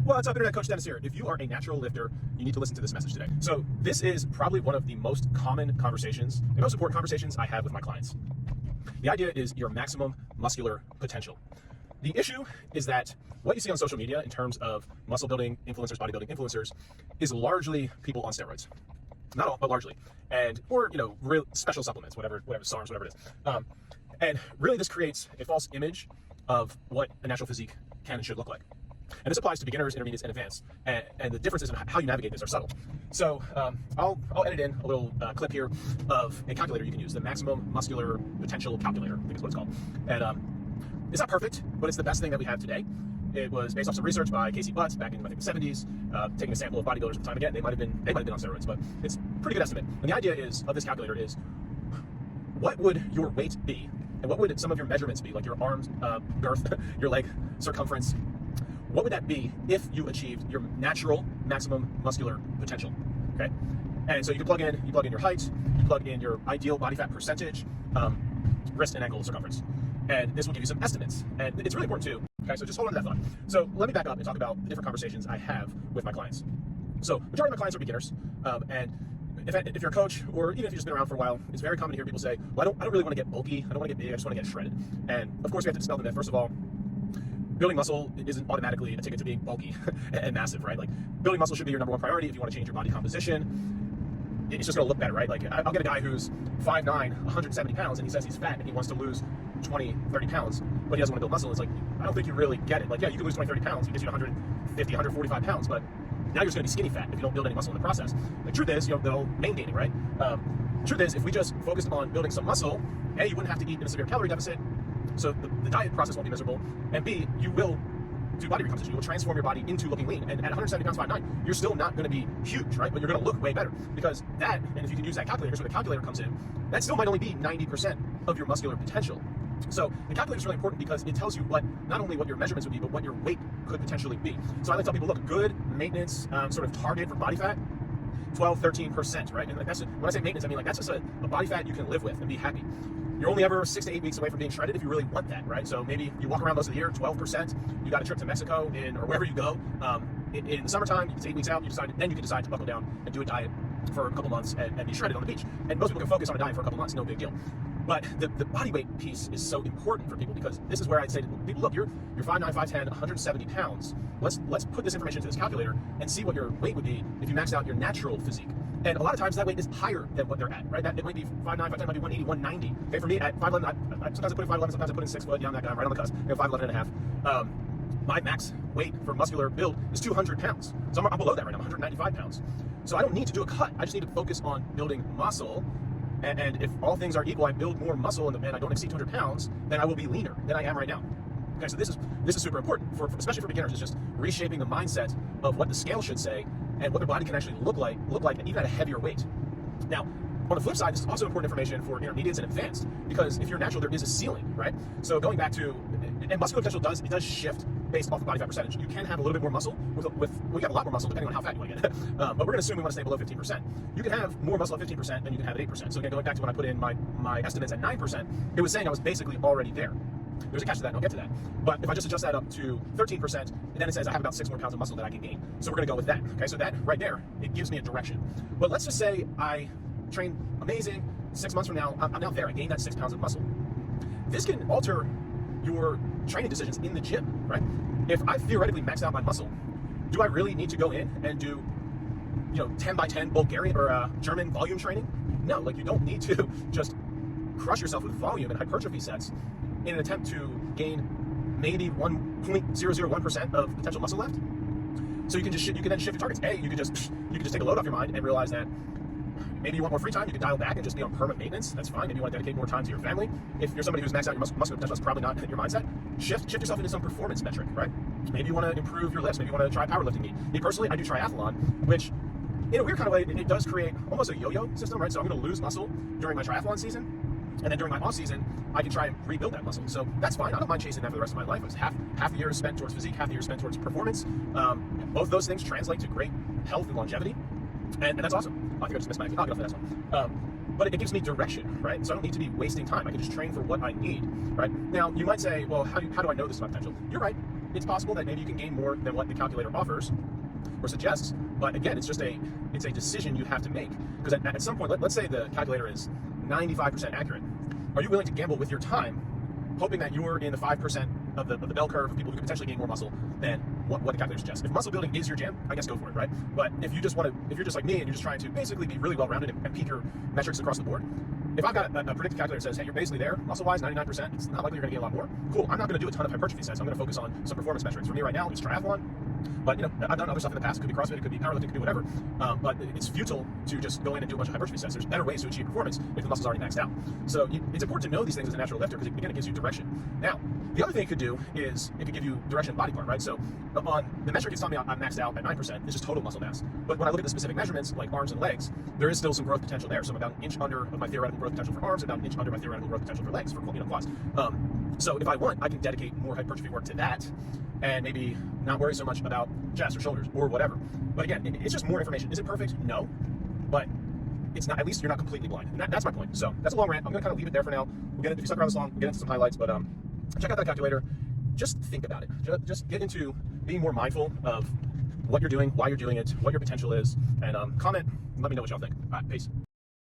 What's up, Internet Coach Dennis here. If you are a natural lifter, you need to listen to this message today. So this is probably one of the most common conversations, the most important conversations I have with my clients. The idea is your maximum muscular potential. The issue is that what you see on social media in terms of muscle building influencers, bodybuilding influencers, is largely people on steroids. Not all, but largely. Or real special supplements, whatever SARMs, whatever it is. And really this creates a false image of what a natural physique can and should look like. And this applies to beginners, intermediates, and advanced. And the differences in how you navigate this are subtle. So I'll edit in a little clip here of a calculator you can use, the Maximum Muscular Potential Calculator, I think is what it's called. And it's not perfect, but it's the best thing that we have today. It was based off some research by Casey Butts back in, I think, the 70s, taking a sample of bodybuilders at the time. Again, they might have been on steroids, but it's a pretty good estimate. And the idea of this calculator is, what would your weight be? And what would some of your measurements be, like your arms girth, your leg circumference? What would that be if you achieved your natural maximum muscular potential? Okay, and so you can plug in your height, you plug in your ideal body fat percentage, wrist and ankle circumference, and this will give you some estimates. And it's really important too. Okay, so just hold on to that thought. So let me back up and talk about the different conversations I have with my clients. So majority of my clients are beginners, and if you're a coach, or even if you've just been around for a while, it's very common to hear people say, well, I don't really want to get bulky, I don't want to get big, I just want to get shredded. And of course we have to dispel the myth. First of all, building muscle isn't automatically a ticket to being bulky and massive, right? Like, building muscle should be your number one priority if you want to change your body composition. It's just going to look better, right? Like, I'll get a guy who's 5'9", 170 pounds, and he says he's fat and he wants to lose 20, 30 pounds, but he doesn't want to build muscle. It's like, I don't think you really get it. Like, yeah, you can lose 20, 30 pounds, it gets you 150, 145 pounds, but now you're just going to be skinny fat if you don't build any muscle in the process. The truth is, the whole main gaining, right? Truth is, if we just focused on building some muscle, A, you wouldn't have to eat in a severe calorie deficit, so the diet process won't be miserable, and B, you will do body recomposition. You will transform your body into looking lean. And at 170 pounds, 5'9", you're still not going to be huge, right? But you're going to look way better, because that, and if you can use that calculator, so the calculator comes in, that still might only be 90% of your muscular potential. So the calculator is really important because it tells you not only what your measurements would be, but what your weight could potentially be. So I like to tell people, look, good maintenance sort of target for body fat, 12, 13%, right? And that's, when I say maintenance, I mean, like, that's just a body fat you can live with and be happy. You're only ever 6 to 8 weeks away from being shredded if you really want that, right? So maybe you walk around most of the year, 12%. You got a trip to Mexico or wherever you go. In the summertime, it's 8 weeks out. Then you can decide to buckle down and do a diet for a couple months and be shredded on the beach. And most people can focus on a diet for a couple months, no big deal. But the body weight piece is so important for people, because this is where I'd say to people, look, you're 5'9", 5'10", 170 pounds. Let's put this information into this calculator and see what your weight would be if you maxed out your natural physique. And a lot of times that weight is higher than what they're at, right? It might be 5'9", 5'10", might be 180, 190. Okay, for me at 5'11", sometimes I put in 5'11", sometimes I put in 6 foot. Yeah, I'm that guy. I'm right on the cusp. I have 5'11 and a half. My max weight for muscular build is 200 pounds. So I'm below that right now. I'm 195 pounds. So I don't need to do a cut. I just need to focus on building muscle. And if all things are equal, I build more muscle and I don't exceed 200 pounds, then I will be leaner than I am right now. Okay, so this is super important, especially for beginners. It's just reshaping the mindset of what the scale should say and what their body can actually look like even at a heavier weight. Now, on the flip side, this is also important information for intermediates and advanced, because if you're natural, there is a ceiling, right? So going back to, and muscular potential does shift based off the body fat percentage. You can have a little bit more muscle we have a lot more muscle depending on how fat you want to get. But we're going to assume we want to stay below 15%. You can have more muscle at 15% than you can have at 8%. So again, going back to when I put in my estimates at 9%, it was saying I was basically already there. There's a catch to that, and I'll get to that. But if I just adjust that up to 13%, then it says I have about 6 more pounds of muscle that I can gain. So we're going to go with that. Okay, so that right there, it gives me a direction. But let's just say I train amazing. 6 months from now, I'm now there. I gained that 6 pounds of muscle. This can alter your training decisions in the gym, right? If I theoretically maxed out my muscle, do I really need to go in and do 10 by 10 Bulgarian or German volume training? No, like, you don't need to just crush yourself with volume and hypertrophy sets in an attempt to gain maybe 1.001% of potential muscle left. So you can then shift your targets. You can just take a load off your mind and realize that maybe you want more free time. You can dial back and just be on permanent maintenance. That's fine. Maybe you want to dedicate more time to your family. If you're somebody who's maxed out your muscular potential, that's probably not your mindset. Shift yourself into some performance metric, right? Maybe you want to improve your lifts. Maybe you want to try powerlifting meet. Me personally, I do triathlon, which in a weird kind of way, it does create almost a yo-yo system, right? So I'm going to lose muscle during my triathlon season, and then during my off season, I can try and rebuild that muscle. So that's fine. I don't mind chasing that for the rest of my life. It's half the year is spent towards physique, half the year is spent towards performance. Both those things translate to great health and longevity, and that's awesome. I think I just missed my. I'll get off the next one. But it gives me direction, right? So I don't need to be wasting time. I can just train for what I need, right? Now, you might say, well, how do I know this is my potential? You're right. it's possible that maybe you can gain more than what the calculator offers or suggests, but again, it's a decision you have to make. Because at some point, let's say the calculator is 95% accurate. Are you willing to gamble with your time, hoping that you're in the 5% of the bell curve of people who could potentially gain more muscle than what the calculator suggests? If muscle building is your jam, I guess go for it, right? But if you're just like me and you're just trying to basically be really well-rounded and peak your metrics across the board, if I've got a predictive calculator that says, hey, you're basically there, muscle-wise, 99%, it's not likely you're going to gain a lot more. Cool, I'm not going to do a ton of hypertrophy sets. I'm going to focus on some performance metrics. For me right now, it's triathlon. But I've done other stuff in the past. It could be CrossFit, it could be powerlifting, it could be whatever. But it's futile to just go in and do a bunch of hypertrophy sets. There's better ways to achieve performance if the muscle's already maxed out. So it's important to know these things as a natural lifter because, again, it gives you direction. Now, the other thing it could do is it could give you direction of body part, right? So on the metric it's telling me I'm maxed out at 9%, it's just total muscle mass. But when I look at the specific measurements, like arms and legs, there is still some growth potential there. So I'm about an inch under of my theoretical growth potential for arms, about an inch under my theoretical growth potential for legs, for quads. So if I want, I can dedicate more hypertrophy work to that and maybe not worry so much about chest or shoulders or whatever. But again, it's just more information. Is it perfect? No. But it's not, at least you're not completely blind. And that's my point. So that's a long rant. I'm going to kind of leave it there for now. If you stuck around this long, we'll get into some highlights, but check out that calculator. Just think about it. Just get into being more mindful of what you're doing, why you're doing it, what your potential is, and comment and let me know what y'all think. All right, peace.